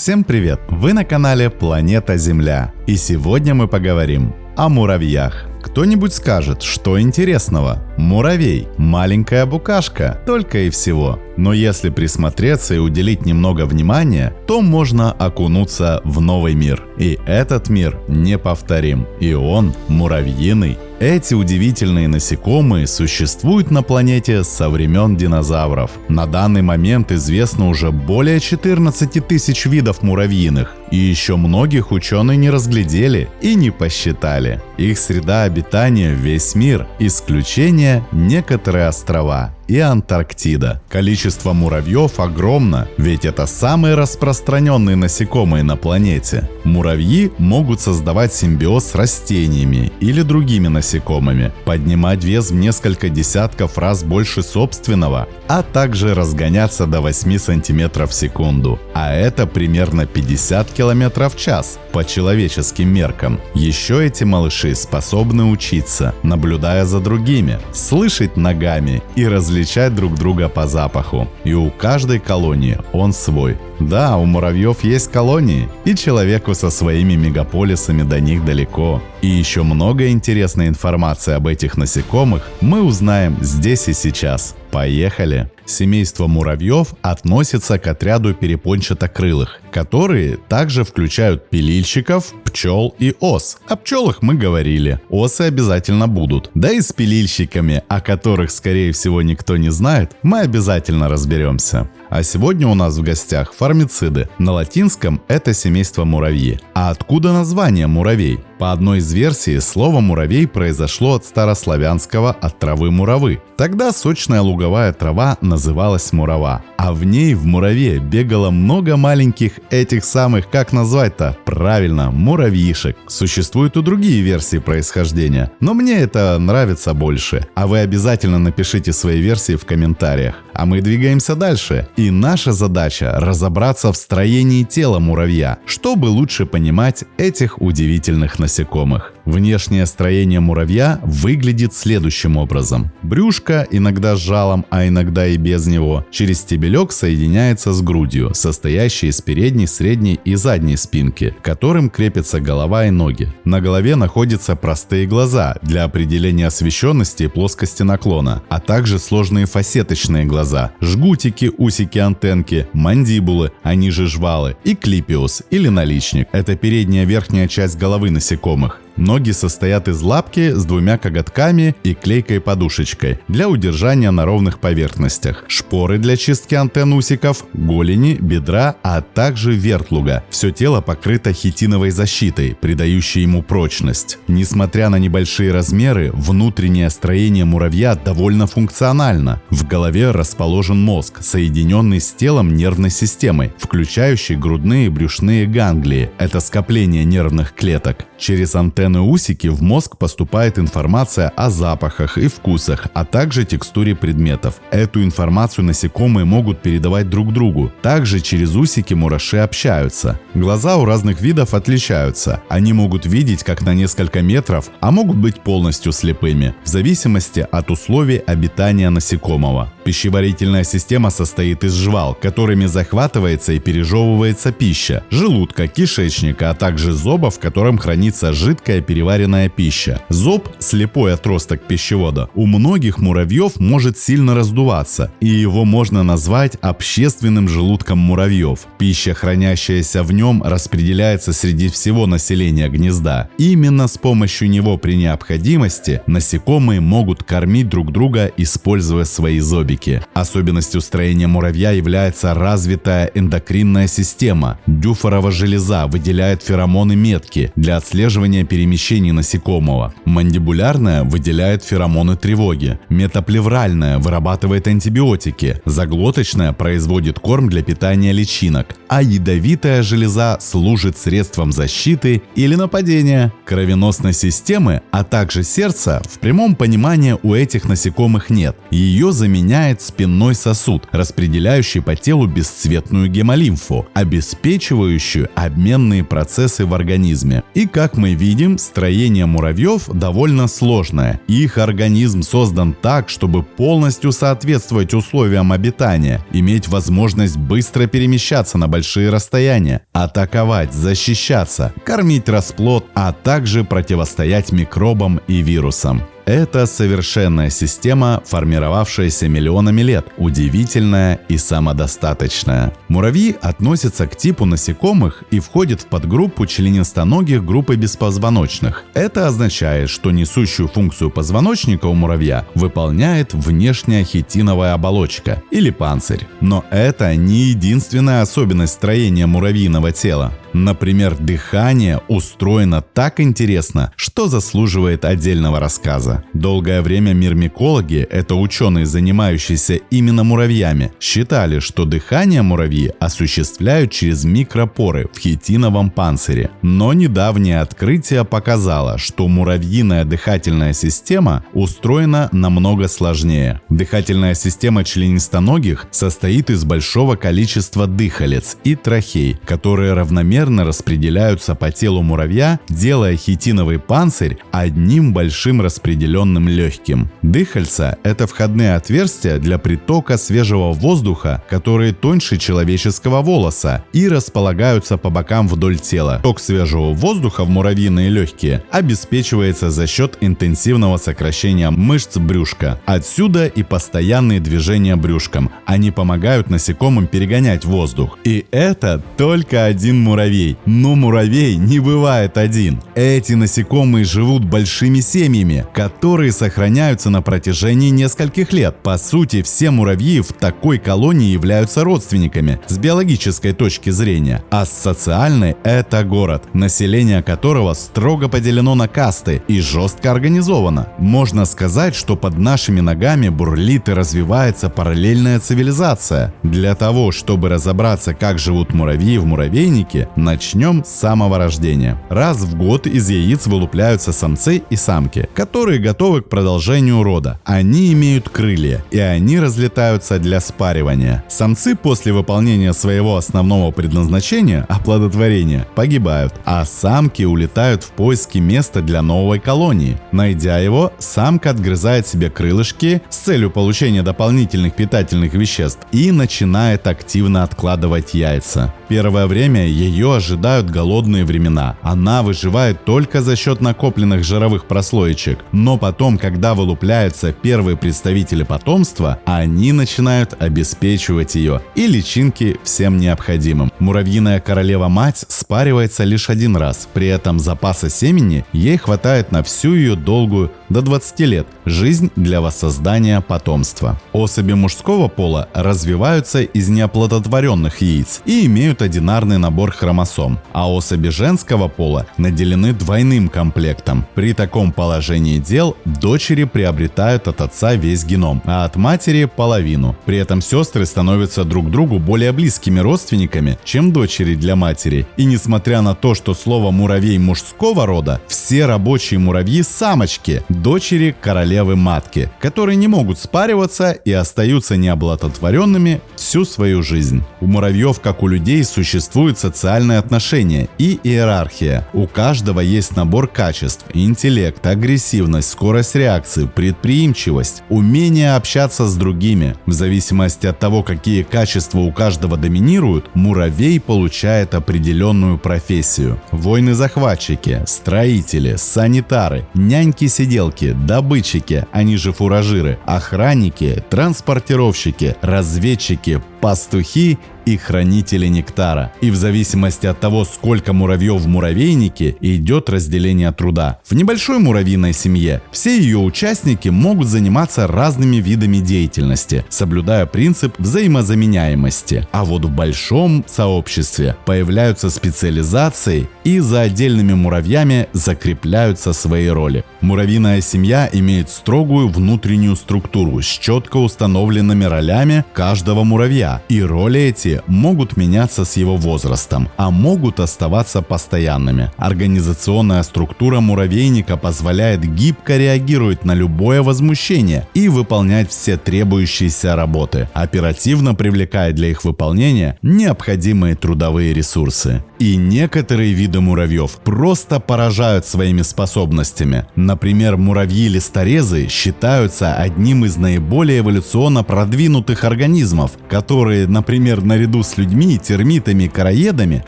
Всем привет! Вы на канале Планета Земля. И сегодня мы поговорим о муравьях. Кто-нибудь скажет, что интересного? Муравей – маленькая букашка, только и всего. Но если присмотреться и уделить немного внимания, то можно окунуться в новый мир. И этот мир неповторим. И он муравьиный. Эти удивительные насекомые существуют на планете со времен динозавров. На данный момент известно уже более 14 тысяч видов муравьиных. И еще многих ученые не разглядели и не посчитали. Их среда обитания весь мир. Исключение – некоторые острова и Антарктида. Количество муравьев огромно, ведь это самые распространенные насекомые на планете. Муравьи могут создавать симбиоз с растениями или другими насекомыми, поднимать вес в несколько десятков раз больше собственного, а также разгоняться до 8 см в секунду. А это примерно 50 км в час по человеческим меркам. Еще эти малыши способны учиться, наблюдая за другими, слышать ногами и различать друг друга по запаху. И у каждой колонии он свой. Да, у муравьев есть колонии, и человеку со своими мегаполисами до них далеко. И еще много интересной информации об этих насекомых мы узнаем здесь и сейчас. Поехали! Семейство муравьев относится к отряду перепончатокрылых, которые также включают пилильщиков, пчел и ос. О пчелах мы говорили, осы обязательно будут. Да и с пилильщиками, о которых, скорее всего, никто не знает, мы обязательно разберемся. А сегодня у нас в гостях формициды. На латинском это семейство муравьи. А откуда название муравей? По одной из версий, слово «муравей» произошло от старославянского «от травы муравы». Тогда сочная луговая трава называлась мурава, а в ней, в мураве, бегало много маленьких этих самых, как назвать-то? Правильно, муравьишек. Существуют и другие версии происхождения, но мне это нравится больше. А вы обязательно напишите свои версии в комментариях. А мы двигаемся дальше. И наша задача – разобраться в строении тела муравья, чтобы лучше понимать этих удивительных насекомых. Внешнее строение муравья выглядит следующим образом. Брюшко, иногда с жалом, а иногда и без него, через стебелек соединяется с грудью, состоящей из передней, средней и задней спинки, к которым крепятся голова и ноги. На голове находятся простые глаза для определения освещенности и плоскости наклона, а также сложные фасеточные глаза, жгутики, усики, антенки, мандибулы, они же жвалы, и клипиус или наличник. Это передняя верхняя часть головы насекомых. Ноги состоят из лапки с двумя коготками и клейкой подушечкой для удержания на ровных поверхностях, шпоры для чистки антенн усиков, голени, бедра, а также вертлуга. Все тело покрыто хитиновой защитой, придающей ему прочность. Несмотря на небольшие размеры, внутреннее строение муравья довольно функционально. В голове расположен мозг, соединенный с телом нервной системой, включающий грудные и брюшные ганглии. Это скопление нервных клеток. Через антенны-усики в мозг поступает информация о запахах и вкусах, а также текстуре предметов. Эту информацию насекомые могут передавать друг другу. Также через усики мураши общаются. Глаза у разных видов отличаются. Они могут видеть как на несколько метров, а могут быть полностью слепыми, в зависимости от условий обитания насекомого. Пищеварительная система состоит из жвал, которыми захватывается и пережевывается пища, желудка, кишечника, а также зоба, в котором хранится жидкая переваренная пища. Зоб, слепой отросток пищевода, у многих муравьев может сильно раздуваться, и его можно назвать общественным желудком муравьев. Пища, хранящаяся в нем, распределяется среди всего населения гнезда. Именно с помощью него при необходимости насекомые могут кормить друг друга, используя свои зобики. Особенностью строения муравья является развитая эндокринная система. Дюфорова железа выделяет феромоны метки для отслеживания перемещений насекомого. Мандибулярная выделяет феромоны тревоги. Метаплевральная вырабатывает антибиотики. Заглоточная производит корм для питания личинок. А ядовитая железа служит средством защиты или нападения. Кровеносной системы, а также сердца в прямом понимании у этих насекомых нет. Ее заменяет спинной сосуд, распределяющий по телу бесцветную гемолимфу, обеспечивающую обменные процессы в организме. И как мы видим, общем, строение муравьев довольно сложное. Их организм создан так, чтобы полностью соответствовать условиям обитания, иметь возможность быстро перемещаться на большие расстояния, атаковать, защищаться, кормить расплод, а также противостоять микробам и вирусам. Это совершенная система, формировавшаяся миллионами лет, удивительная и самодостаточная. Муравьи относятся к типу насекомых и входят в подгруппу членистоногих группы беспозвоночных. Это означает, что несущую функцию позвоночника у муравья выполняет внешняя хитиновая оболочка или панцирь. Но это не единственная особенность строения муравьиного тела. Например, дыхание устроено так интересно, что заслуживает отдельного рассказа. Долгое время мирмикологи, это ученые, занимающиеся именно муравьями, считали, что дыхание муравьи осуществляют через микропоры в хитиновом панцире. Но недавнее открытие показало, что муравьиная дыхательная система устроена намного сложнее. Дыхательная система членистоногих состоит из большого количества дыхалец и трахей, которые равномерно распределяются по телу муравья, делая хитиновый панцирь одним большим распределенным легким. Дыхальца – это входные отверстия для притока свежего воздуха, которые тоньше человеческого волоса и располагаются по бокам вдоль тела. Ток свежего воздуха в муравьиные легкие обеспечивается за счет интенсивного сокращения мышц брюшка. Отсюда и постоянные движения брюшком. Они помогают насекомым перегонять воздух. И это только один муравей. Но муравей не бывает один. Эти насекомые живут большими семьями, которые сохраняются на протяжении нескольких лет. По сути, все муравьи в такой колонии являются родственниками с биологической точки зрения. А с социальной – это город, население которого строго поделено на касты и жестко организовано. Можно сказать, что под нашими ногами бурлит и развивается параллельная цивилизация. Для того, чтобы разобраться, как живут муравьи в муравейнике, начнем с самого рождения. Раз в год из яиц вылупляются самцы и самки, которые готовы к продолжению рода. Они имеют крылья, и они разлетаются для спаривания. Самцы после выполнения своего основного предназначения, оплодотворения, погибают, а самки улетают в поиски места для новой колонии. Найдя его, самка отгрызает себе крылышки с целью получения дополнительных питательных веществ и начинает активно откладывать яйца. Первое время ее ожидают голодные времена. Она выживает только за счет накопленных жировых прослоечек. Но потом, когда вылупляются первые представители потомства, они начинают обеспечивать ее и личинки всем необходимым. Муравьиная королева-мать спаривается лишь один раз. При этом запаса семени ей хватает на всю ее долгую, до 20 лет, жизнь для воссоздания потомства. Особи мужского пола развиваются из неоплодотворенных яиц и имеют одинарный набор хромосом, а особи женского пола наделены двойным комплектом. При таком положении дел дочери приобретают от отца весь геном, а от матери – половину. При этом сестры становятся друг другу более близкими родственниками, чем дочери для матери. И несмотря на то, что слово «муравей» мужского рода, все рабочие муравьи – самочки, дочери королевы-матки, которые не могут спариваться и остаются неоплодотворенными всю свою жизнь. У муравьев, как у людей, существуют социальные отношения и иерархия. У каждого есть набор качеств: интеллект, агрессивность, скорость реакции, предприимчивость, умение общаться с другими. В зависимости от того, какие качества у каждого доминируют, муравей получает определенную профессию. Воины-захватчики, строители, санитары, няньки-сиделки, добытчики, они же фуражиры, охранники, транспортировщики, разведчики, пастухи и хранители нектара. И в зависимости от того, сколько муравьев в муравейнике, идет разделение труда. В небольшой муравьиной семье все ее участники могут заниматься разными видами деятельности, соблюдая принцип взаимозаменяемости. А вот в большом сообществе появляются специализации, и за отдельными муравьями закрепляются свои роли. Муравьиная семья имеет строгую внутреннюю структуру с четко установленными ролями каждого муравья, и роли эти виды могут меняться с его возрастом, а могут оставаться постоянными. Организационная структура муравейника позволяет гибко реагировать на любое возмущение и выполнять все требующиеся работы, оперативно привлекая для их выполнения необходимые трудовые ресурсы. И некоторые виды муравьев просто поражают своими способностями. Например, муравьи-листорезы считаются одним из наиболее эволюционно продвинутых организмов, которые, например, наряду с людьми, термитами и короедами,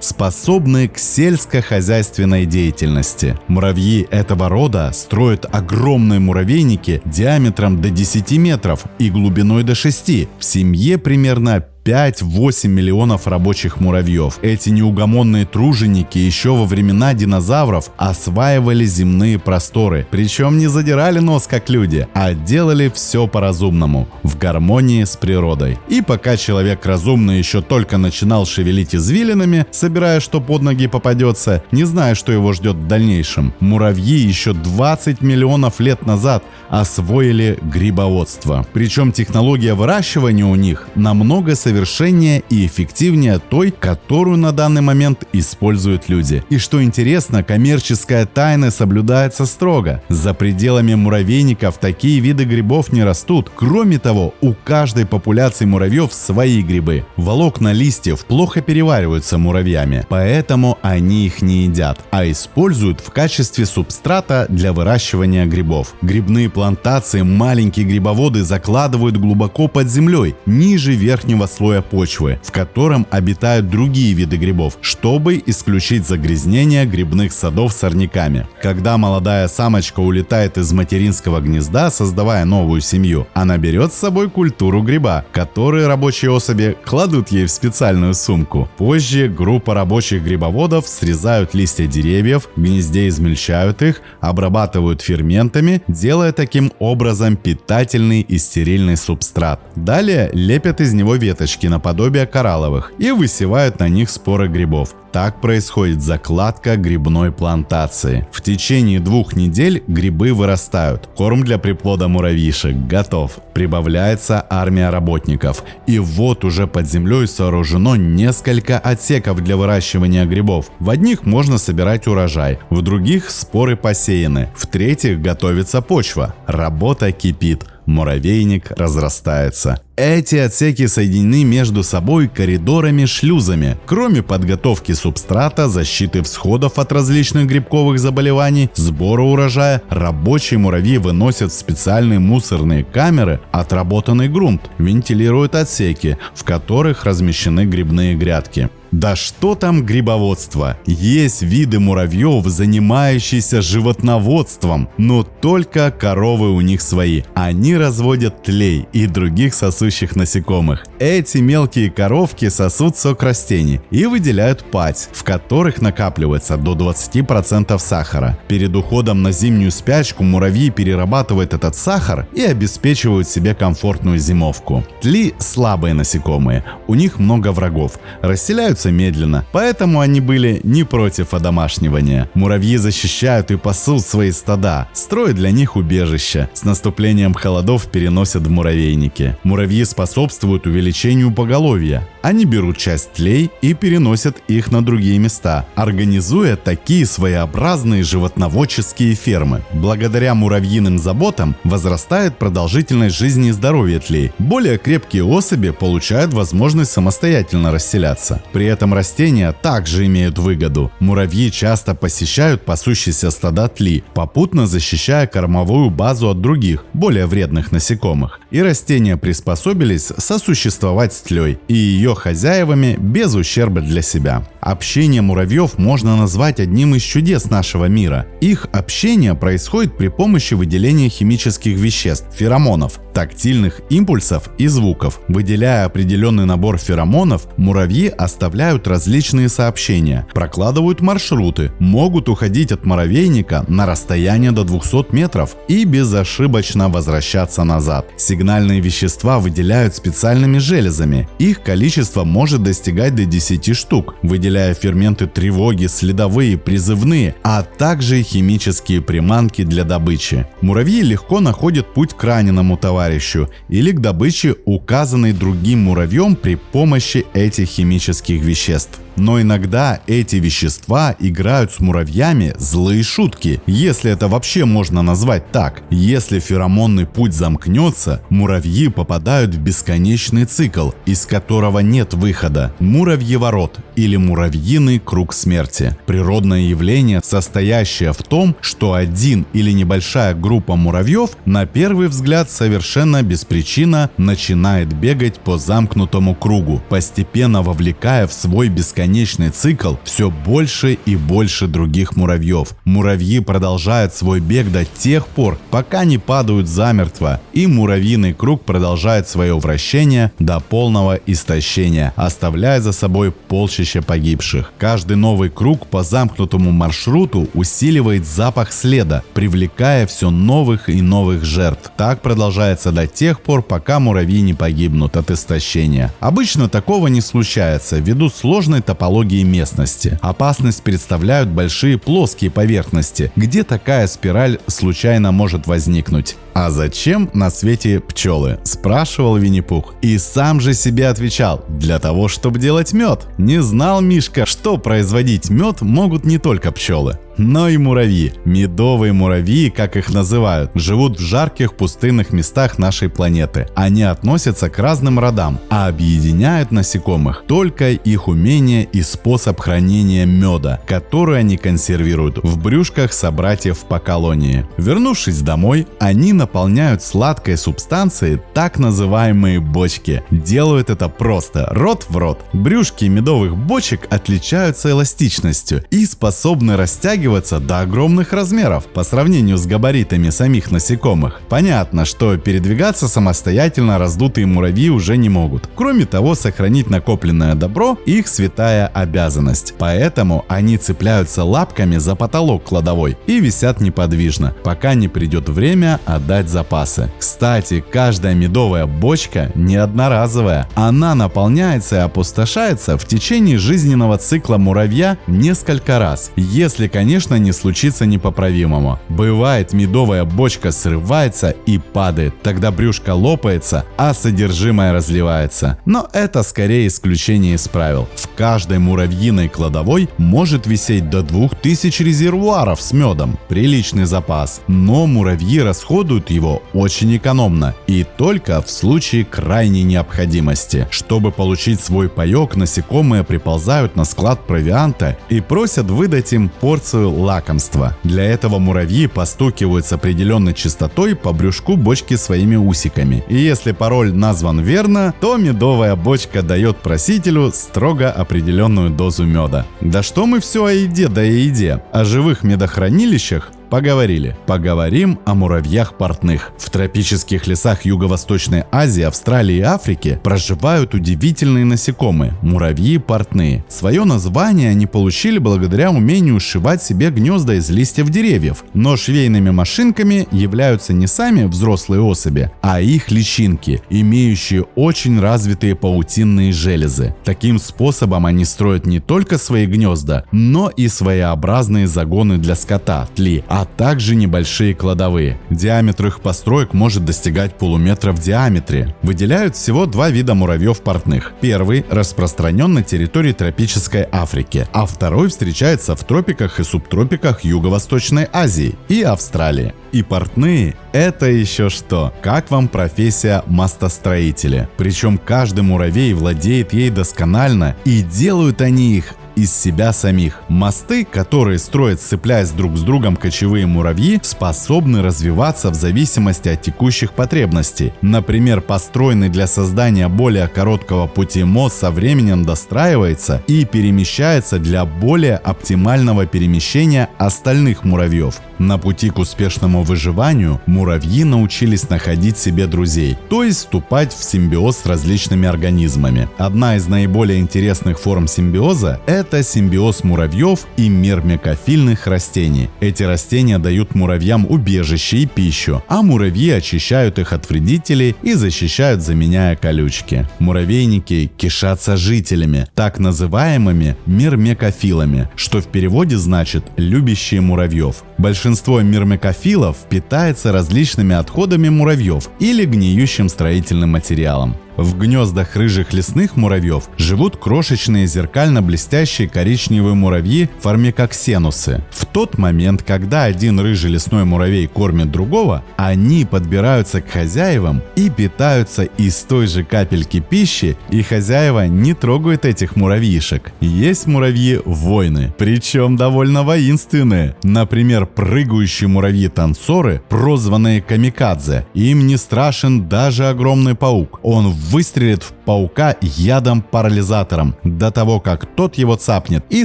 способны к сельскохозяйственной деятельности. Муравьи этого рода строят огромные муравейники диаметром до 10 метров и глубиной до 6. В семье примерно 5-8 миллионов рабочих муравьев. Эти неугомонные труженики еще во времена динозавров осваивали земные просторы. Причем не задирали нос, как люди, а делали все по-разумному, в гармонии с природой. И пока человек разумный еще только начинал шевелить извилинами, собирая, что под ноги попадется, не зная, что его ждет в дальнейшем, муравьи еще 20 миллионов лет назад освоили грибоводство. Причем технология выращивания у них намного совершеннее и эффективнее той, которую на данный момент используют люди. И что интересно, коммерческая тайна соблюдается строго. За пределами муравейников такие виды грибов не растут. Кроме того, у каждой популяции муравьев свои грибы. Волокна листьев плохо перевариваются муравьями, поэтому они их не едят, а используют в качестве субстрата для выращивания грибов. Грибные плантации маленькие грибоводы закладывают глубоко под землей, ниже верхнего слоя почвы, в котором обитают другие виды грибов, чтобы исключить загрязнение грибных садов сорняками. Когда молодая самочка улетает из материнского гнезда, создавая новую семью, она берет с собой культуру гриба, которые рабочие особи кладут ей в специальную сумку. Позже группа рабочих грибоводов срезают листья деревьев, в гнезде измельчают их, обрабатывают ферментами, делая таким образом питательный и стерильный субстрат. Далее лепят из него веточки наподобие коралловых и высевают на них споры грибов. Так происходит закладка грибной плантации. В течение 2 недель грибы вырастают. Корм для приплода муравьишек готов. Прибавляется армия работников. И вот уже под землей сооружено несколько отсеков для выращивания грибов. В одних можно собирать урожай, в других споры посеяны, в третьих готовится почва. Работа кипит. Муравейник разрастается. Эти отсеки соединены между собой коридорами-шлюзами. Кроме подготовки субстрата, защиты всходов от различных грибковых заболеваний, сбора урожая, рабочие муравьи выносят в специальные мусорные камеры отработанный грунт, вентилируют отсеки, в которых размещены грибные грядки. Да что там грибоводство? Есть виды муравьев, занимающиеся животноводством, но только коровы у них свои. Они разводят тлей и других сосущих насекомых. Эти мелкие коровки сосут сок растений и выделяют падь, в которых накапливается до 20% сахара. Перед уходом на зимнюю спячку муравьи перерабатывают этот сахар и обеспечивают себе комфортную зимовку. Тли – слабые насекомые, у них много врагов, расселяются медленно, поэтому они были не против одомашнивания. Муравьи защищают и пасут свои стада, строят для них убежища. С наступлением холодов переносят в муравейники. Муравьи способствуют увеличению поголовья. Они берут часть тлей и переносят их на другие места, организуя такие своеобразные животноводческие фермы. Благодаря муравьиным заботам возрастает продолжительность жизни и здоровья тлей. Более крепкие особи получают возможность самостоятельно расселяться. При этом растения также имеют выгоду. Муравьи часто посещают пасущиеся стада тли, попутно защищая кормовую базу от других, более вредных насекомых. И растения приспособились сосуществовать с тлей и ее хозяевами без ущерба для себя. Общение муравьев можно назвать одним из чудес нашего мира. Их общение происходит при помощи выделения химических веществ, феромонов, тактильных импульсов и звуков. Выделяя определенный набор феромонов, муравьи оставляют различные сообщения, прокладывают маршруты, могут уходить от муравейника на расстояние до 200 метров и безошибочно возвращаться назад. Сигнальные вещества выделяют специальными железами. Их количество может достигать до 10 штук. Выделяя выделяя ферменты тревоги, следовые, призывные, а также химические приманки для добычи. Муравьи легко находят путь к раненому товарищу или к добыче, указанной другим муравьем при помощи этих химических веществ. Но иногда эти вещества играют с муравьями злые шутки, если это вообще можно назвать так. Если феромонный путь замкнется, муравьи попадают в бесконечный цикл, из которого нет выхода. Муравьеворот или муравьиный круг смерти. Природное явление, состоящее в том, что один или небольшая группа муравьев на первый взгляд совершенно без причины начинает бегать по замкнутому кругу, постепенно вовлекая в свой бесконечный цикл все больше и больше других муравьев. Муравьи продолжают свой бег до тех пор, пока не падают замертво, и муравьиный круг продолжает свое вращение до полного истощения, оставляя за собой полчища погибших. Каждый новый круг по замкнутому маршруту усиливает запах следа, привлекая все новых и новых жертв. Так продолжается до тех пор, пока муравьи не погибнут от истощения. Обычно такого не случается ввиду сложной топологии местности. Опасность представляют большие плоские поверхности, где такая спираль случайно может возникнуть. «А зачем на свете пчелы?» – спрашивал Винни-Пух. И сам же себе отвечал: для того, чтобы делать мед. Не знал Мишка, что производить мед могут не только пчелы, но и муравьи. Медовые муравьи, как их называют, живут в жарких пустынных местах нашей планеты. Они относятся к разным родам, а объединяют насекомых только их умение и способ хранения меда, который они консервируют в брюшках собратьев по колонии. Вернувшись домой, они наполняют сладкой субстанцией так называемые бочки. Делают это просто, рот в рот. Брюшки медовых бочек отличаются эластичностью и способны растягиваться до огромных размеров по сравнению с габаритами самих насекомых. Понятно, что передвигаться самостоятельно раздутые муравьи уже не могут. Кроме того, сохранить накопленное добро – их святая обязанность. Поэтому они цепляются лапками за потолок кладовой и висят неподвижно, пока не придет время отдать запасы. Кстати, каждая медовая бочка не одноразовая. Она наполняется и опустошается в течение жизненного цикла муравья несколько раз, если, конечно, не случится непоправимого. Бывает, медовая бочка срывается и падает, тогда брюшко лопается, а содержимое разливается. Но это скорее исключение из правил. В каждой муравьиной кладовой может висеть до 2000 резервуаров с медом. Приличный запас. Но муравьи расходуют его очень экономно и только в случае крайней необходимости. Чтобы получить свой паёк, насекомые приползают на склад провианта и просят выдать им порцию лакомства. Для этого муравьи постукивают с определенной частотой по брюшку бочки своими усиками. И если пароль назван верно, то медовая бочка дает просителю строго определенную дозу меда. Да что мы все о еде да и еде. О живых медохранилищах поговорили. Поговорим о муравьях портных. В тропических лесах Юго-Восточной Азии, Австралии и Африки проживают удивительные насекомые – муравьи портные. Свое название они получили благодаря умению сшивать себе гнезда из листьев деревьев. Но швейными машинками являются не сами взрослые особи, а их личинки, имеющие очень развитые паутинные железы. Таким способом они строят не только свои гнезда, но и своеобразные загоны для скота – тли, а также небольшие кладовые. Диаметр их построек может достигать полуметра в диаметре. Выделяют всего два вида муравьев портных. Первый распространен на территории тропической Африки, а второй встречается в тропиках и субтропиках Юго-Восточной Азии и Австралии. И портные – это еще что? Как вам профессия мостостроителя? Причем каждый муравей владеет ей досконально, и делают они их из себя самих. Мосты, которые строят, сцепляясь друг с другом кочевые муравьи, способны развиваться в зависимости от текущих потребностей. Например, построенный для создания более короткого пути мост со временем достраивается и перемещается для более оптимального перемещения остальных муравьев. На пути к успешному выживанию муравьи научились находить себе друзей, то есть вступать в симбиоз с различными организмами. Одна из наиболее интересных форм симбиоза – Это симбиоз муравьев и мирмекофильных растений. Эти растения дают муравьям убежище и пищу, а муравьи очищают их от вредителей и защищают, заменяя колючки. Муравейники кишат сожителями, так называемыми мирмекофилами, что в переводе значит «любящие муравьев». Большинство мирмекофилов питается различными отходами муравьев или гниющим строительным материалом. В гнездах рыжих лесных муравьев живут крошечные зеркально-блестящие коричневые муравьи формикоксенусы. В тот момент, когда один рыжий лесной муравей кормит другого, они подбираются к хозяевам и питаются из той же капельки пищи, и хозяева не трогают этих муравьишек. Есть муравьи-воины, причем довольно воинственные. Например, прыгающие муравьи-танцоры, прозванные камикадзе. Им не страшен даже огромный паук. Он выстрелит в паука ядом-парализатором до того, как тот его цапнет и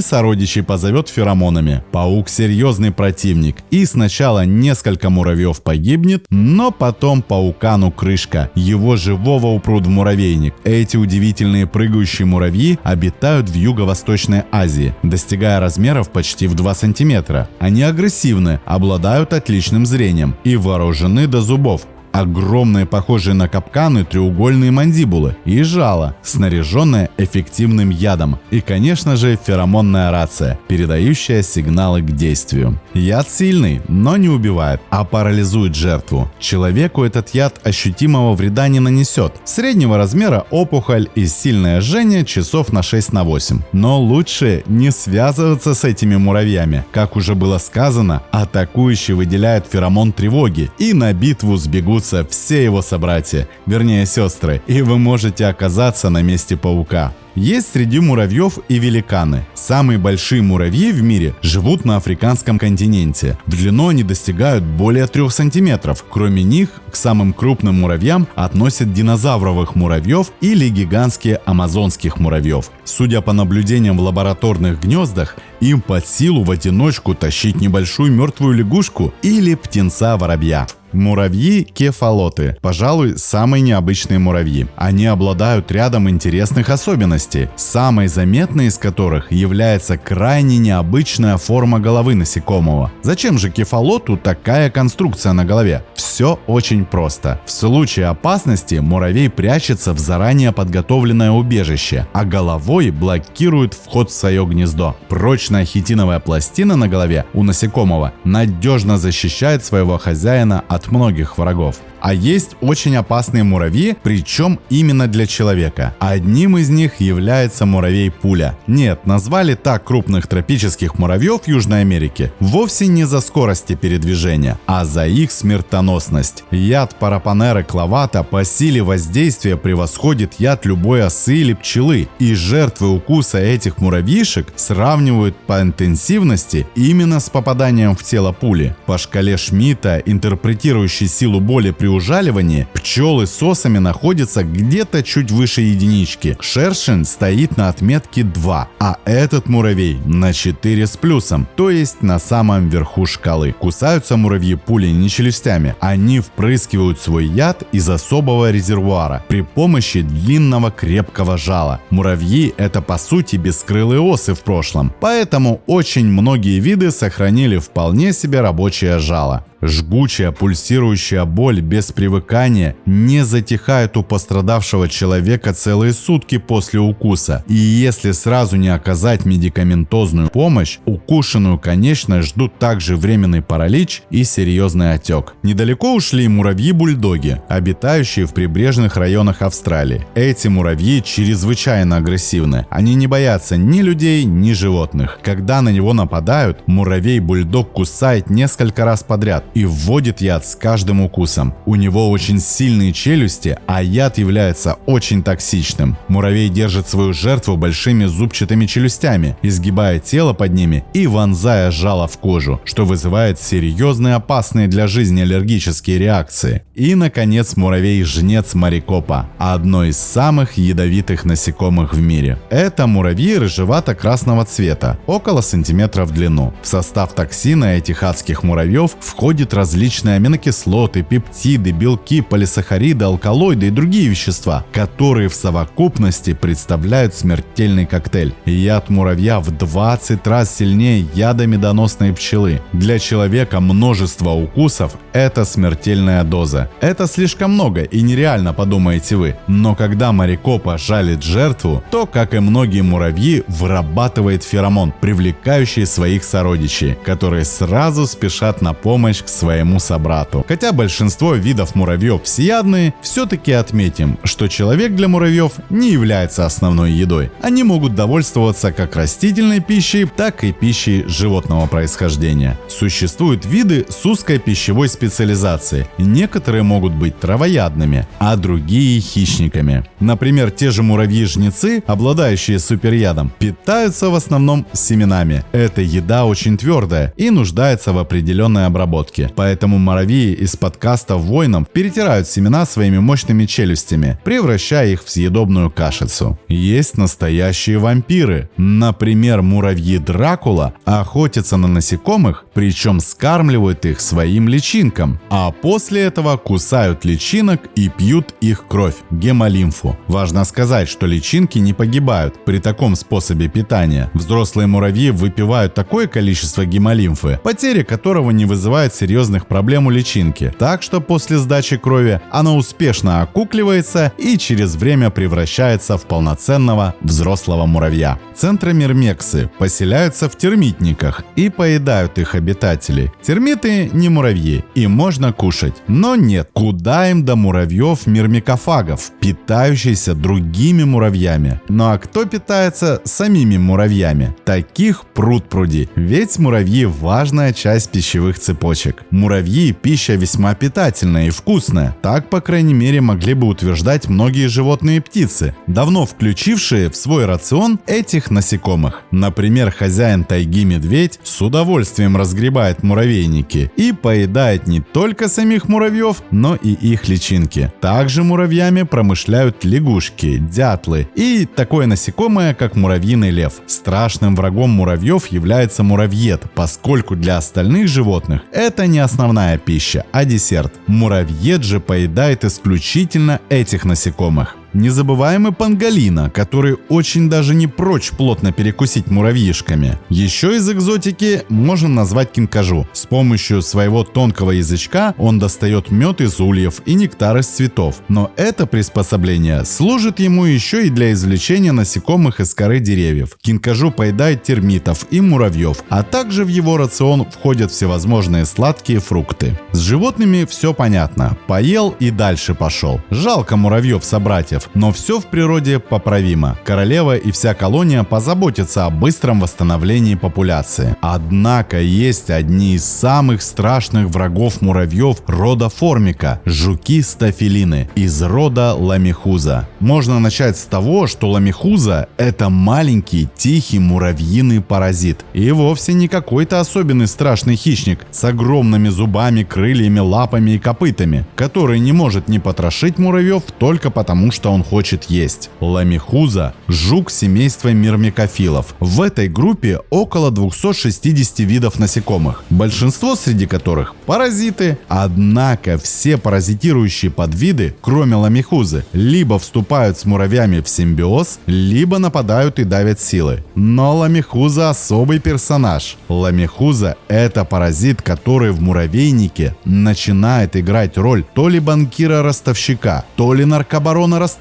сородичей позовет феромонами. Паук серьезный противник, и сначала несколько муравьев погибнет, но потом паукану крышка, его живого упрут в муравейник. Эти удивительные прыгающие муравьи обитают в Юго-Восточной Азии, достигая размеров почти в 2 сантиметра. Они агрессивны, обладают отличным зрением и вооружены до зубов. Огромные, похожие на капканы, треугольные мандибулы и жало, снаряженное эффективным ядом. И, конечно же, феромонная рация, передающая сигналы к действию. Яд сильный, но не убивает, а парализует жертву. Человеку этот яд ощутимого вреда не нанесет. Среднего размера опухоль и сильное жжение часов на 6-8. Но лучше не связываться с этими муравьями. Как уже было сказано, атакующий выделяет феромон тревоги, и на битву сбегут все его собратья, вернее сестры, и вы можете оказаться на месте паука. Есть среди муравьев и великаны. Самые большие муравьи в мире живут на африканском континенте. В длину они достигают более 3 сантиметров. Кроме них, к самым крупным муравьям относят динозавровых муравьев или гигантских амазонских муравьев. Судя по наблюдениям в лабораторных гнездах, им под силу в одиночку тащить небольшую мертвую лягушку или птенца-воробья. Муравьи-кефалоты, пожалуй, самые необычные муравьи. Они обладают рядом интересных особенностей, самой заметной из которых является крайне необычная форма головы насекомого. Зачем же кефалоту такая конструкция на голове? Все очень просто. В случае опасности муравей прячется в заранее подготовленное убежище, а головой блокирует вход в свое гнездо. Прочная хитиновая пластина на голове у насекомого надежно защищает своего хозяина от многих врагов. А есть очень опасные муравьи, причем именно для человека. Одним из них является муравей-пуля. Нет, назвали так крупных тропических муравьев Южной Америки вовсе не за скорости передвижения, а за их смертоносность. Яд Парапанера клавата по силе воздействия превосходит яд любой осы или пчелы, и жертвы укуса этих муравьишек сравнивают по интенсивности именно с попаданием в тело пули. По шкале Шмидта, интерпретирующей силу боли при ужаливании, пчелы с осами находятся где-то чуть выше единички. Шершень стоит на отметке 2, а этот муравей на 4 с плюсом, то есть на самом верху шкалы. Кусаются муравьи-пули не челюстями, они впрыскивают свой яд из особого резервуара при помощи длинного крепкого жала. Муравьи — это по сути бескрылые осы в прошлом, поэтому очень многие виды сохранили вполне себе рабочее жало. Жгучая пульсирующая боль без привыкания не затихает у пострадавшего человека целые сутки после укуса. И если сразу не оказать медикаментозную помощь, укушенную конечность ждут также временный паралич и серьезный отек. Недалеко ушли и муравьи-бульдоги, обитающие в прибрежных районах Австралии. Эти муравьи чрезвычайно агрессивны. Они не боятся ни людей, ни животных. Когда на него нападают, муравей-бульдог кусает несколько раз подряд и вводит яд с каждым укусом. У него очень сильные челюсти, а яд является очень токсичным. Муравей держит свою жертву большими зубчатыми челюстями, изгибая тело под ними и вонзая жало в кожу, что вызывает серьезные опасные для жизни аллергические реакции. И, наконец, муравей-жнец Марикопа, одно из самых ядовитых насекомых в мире. Это муравьи рыжевато-красного цвета, около сантиметра в длину. В состав токсина этих адских муравьев входит входят различные аминокислоты, пептиды, белки, полисахариды, алкалоиды и другие вещества, которые в совокупности представляют смертельный коктейль. Яд муравья в 20 раз сильнее яда медоносной пчелы. Для человека множество укусов – это смертельная доза. Это слишком много и нереально, подумаете вы. Но когда морекопа жалит жертву, то, как и многие муравьи, вырабатывает феромон, привлекающий своих сородичей, которые сразу спешат на помощь к своему собрату. Хотя большинство видов муравьев всеядные, все-таки отметим, что человек для муравьев не является основной едой. Они могут довольствоваться как растительной пищей, так и пищей животного происхождения. Существуют виды с узкой пищевой специализацией. Некоторые могут быть травоядными, а другие хищниками. Например, те же муравьи-жнецы, обладающие суперядом, питаются в основном семенами. Эта еда очень твердая и нуждается в определенной обработке. Поэтому муравьи из подкаста воинам перетирают семена своими мощными челюстями, превращая их в съедобную кашицу. Есть настоящие вампиры. Например, муравьи Дракула охотятся на насекомых, причем скармливают их своим личинкам, а после этого кусают личинок и пьют их кровь, гемолимфу. Важно сказать, что личинки не погибают при таком способе питания. Взрослые муравьи выпивают такое количество гемолимфы, потеря которого не вызывает серьезных проблем у личинки. Так что после сдачи крови она успешно окукливается и через время превращается в полноценного взрослого муравья. Центромирмексы поселяются в термитниках и поедают их обитателей. Термиты не муравьи, им можно кушать. Но нет, куда им до муравьев-мирмикофагов, питающихся другими муравьями. Ну а кто питается самими муравьями? Таких пруд-пруди, ведь муравьи – важная часть пищевых цепочек. Муравьи – пища весьма питательная и вкусная. Так, по крайней мере, могли бы утверждать многие животные и птицы, давно включившие в свой рацион этих насекомых. Например, хозяин тайги-медведь с удовольствием разгребает муравейники и поедает не только самих муравьев, но и их личинки. Также муравьями промышляют лягушки, дятлы и такое насекомое, как муравьиный лев. Страшным врагом муравьев является муравьед, поскольку для остальных животных это не основная пища, а десерт. Муравьед же поедает исключительно этих насекомых. Не забываем и панголина, который очень даже не прочь плотно перекусить муравьишками. Еще из экзотики можем назвать кинкажу. С помощью своего тонкого язычка он достает мед из ульев и нектар из цветов. Но это приспособление служит ему еще и для извлечения насекомых из коры деревьев. Кинкажу поедает термитов и муравьев, а также в его рацион входят всевозможные сладкие фрукты. С животными все понятно. Поел и дальше пошел. Жалко муравьев-собратьев. Но все в природе поправимо. Королева и вся колония позаботятся о быстром восстановлении популяции. Однако есть одни из самых страшных врагов муравьев рода формика – жуки-стафилины из рода ламихуза. Можно начать с того, что ламихуза – это маленький тихий муравьиный паразит. И вовсе не какой-то особенный страшный хищник с огромными зубами, крыльями, лапами и копытами, который не может не потрошить муравьев только потому, что он хочет есть. Ламихуза – жук семейства мирмикофилов. В этой группе около 260 видов насекомых, большинство среди которых паразиты. Однако все паразитирующие подвиды, кроме ламихузы, либо вступают с муравьями в симбиоз, либо нападают и давят силой. Но ламихуза – особый персонаж. Ламихуза – это паразит, который в муравейнике начинает играть роль то ли банкира-ростовщика, то ли наркобарона-растлителя,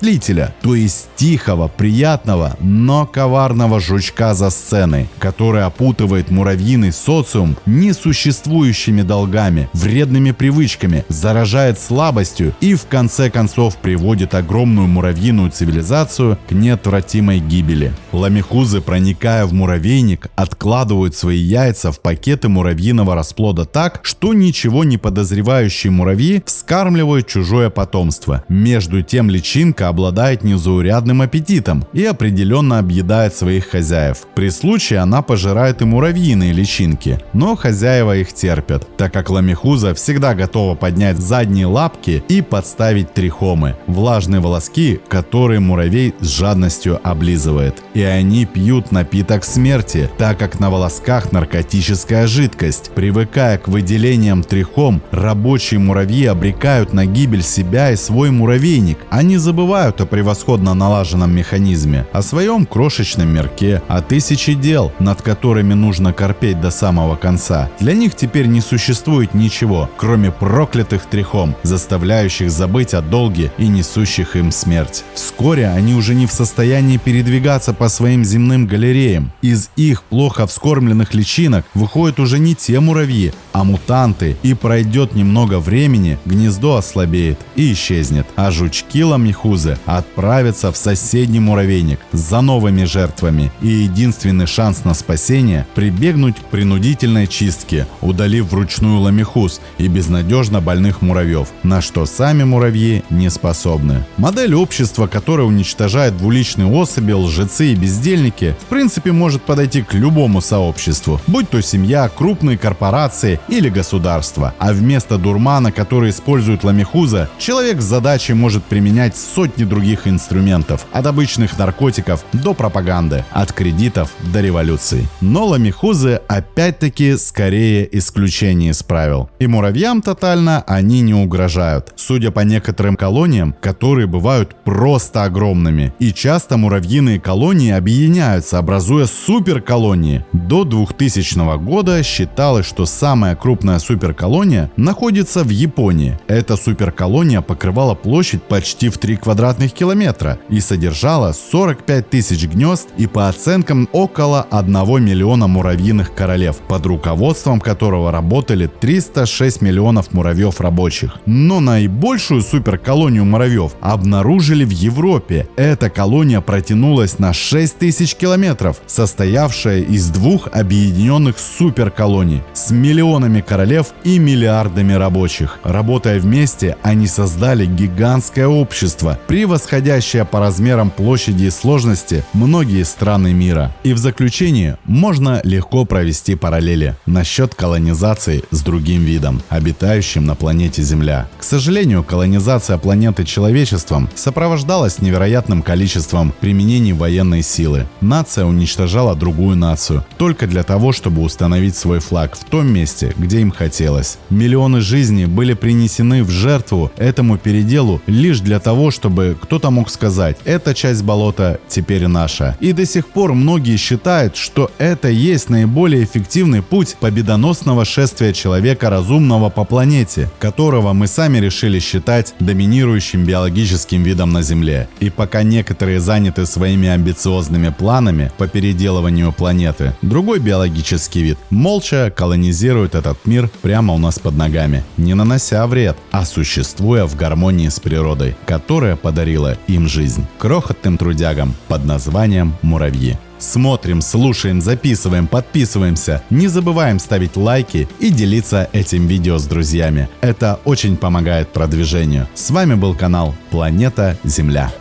то есть тихого, приятного, но коварного жучка за сценой, который опутывает муравьиный социум несуществующими долгами, вредными привычками, заражает слабостью и в конце концов приводит огромную муравьиную цивилизацию к неотвратимой гибели. Ламихузы, проникая в муравейник, откладывают свои яйца в пакеты муравьиного расплода так, что ничего не подозревающие муравьи вскармливают чужое потомство. Между тем личинка девушка обладает незаурядным аппетитом и определенно объедает своих хозяев. При случае она пожирает и муравьиные личинки, но хозяева их терпят, так как ламихуза всегда готова поднять задние лапки и подставить трихомы, влажные волоски, которые муравей с жадностью облизывает. И они пьют напиток смерти, так как на волосках наркотическая жидкость. Привыкая к выделениям трихом, рабочие муравьи обрекают на гибель себя и свой муравейник. Они забывают о превосходно налаженном механизме, о своем крошечном мирке, о тысяче дел, над которыми нужно корпеть до самого конца. Для них теперь не существует ничего, кроме проклятых трихом, заставляющих забыть о долге и несущих им смерть. Вскоре они уже не в состоянии передвигаться по своим земным галереям. Из их плохо вскормленных личинок выходят уже не те муравьи, а мутанты, и пройдет немного времени, гнездо ослабеет и исчезнет, а жучки-ламихузы отправятся в соседний муравейник за новыми жертвами, и единственный шанс на спасение – прибегнуть к принудительной чистке, удалив вручную ламихуз и безнадежно больных муравьев, на что сами муравьи не способны. Модель общества, которая уничтожает двуличные особи, лжецы и бездельники, в принципе может подойти к любому сообществу, будь то семья, крупные корпорации или государство. А вместо дурмана, который использует ламихуза, человек с задачей может применять сотни других инструментов, от обычных наркотиков до пропаганды, от кредитов до революций. Но ламихузы опять-таки скорее исключение из правил. И муравьям тотально они не угрожают. Судя по некоторым колониям, которые бывают просто огромными. И часто муравьиные колонии объединяются, образуя суперколонии. До 2000 года считалось, что самая крупная суперколония находится в Японии. Эта суперколония покрывала площадь почти в 3 квадратных километра и содержала 45 тысяч гнезд и по оценкам около 1 миллиона муравьиных королев, под руководством которого работали 306 миллионов муравьев рабочих. Но наибольшую суперколонию муравьев обнаружили в Европе. Эта колония протянулась на 6 тысяч километров, состоявшая из 2 объединенных суперколоний с миллионами королев и миллиардами рабочих. Работая вместе, они создали гигантское общество, превосходящее по размерам, площади и сложности многие страны мира. И в заключение можно легко провести параллели насчет колонизации с другим видом, обитающим на планете Земля. К сожалению, колонизация планеты человечеством сопровождалась невероятным количеством применений военной силы. Нация уничтожала другую нацию только для того, чтобы установить свой флаг в том месте, где им хотелось. Миллионы жизней были принесены в жертву этому переделу лишь для того, чтобы кто-то мог сказать: эта часть болота теперь наша. И до сих пор многие считают, что это есть наиболее эффективный путь победоносного шествия человека разумного по планете, которого мы сами решили считать доминирующим биологическим видом на Земле. И пока некоторые заняты своими амбициозными планами по переделыванию планеты, другой биологический вид молча колонизирует этот мир прямо у нас под ногами, не нанося вред, а существуя в гармонии с природой, которая подарила им жизнь. Крохотным трудягам под названием муравьи. Смотрим, слушаем, записываем, подписываемся. Не забываем ставить лайки и делиться этим видео с друзьями. Это очень помогает продвижению. С вами был канал Планета Земля.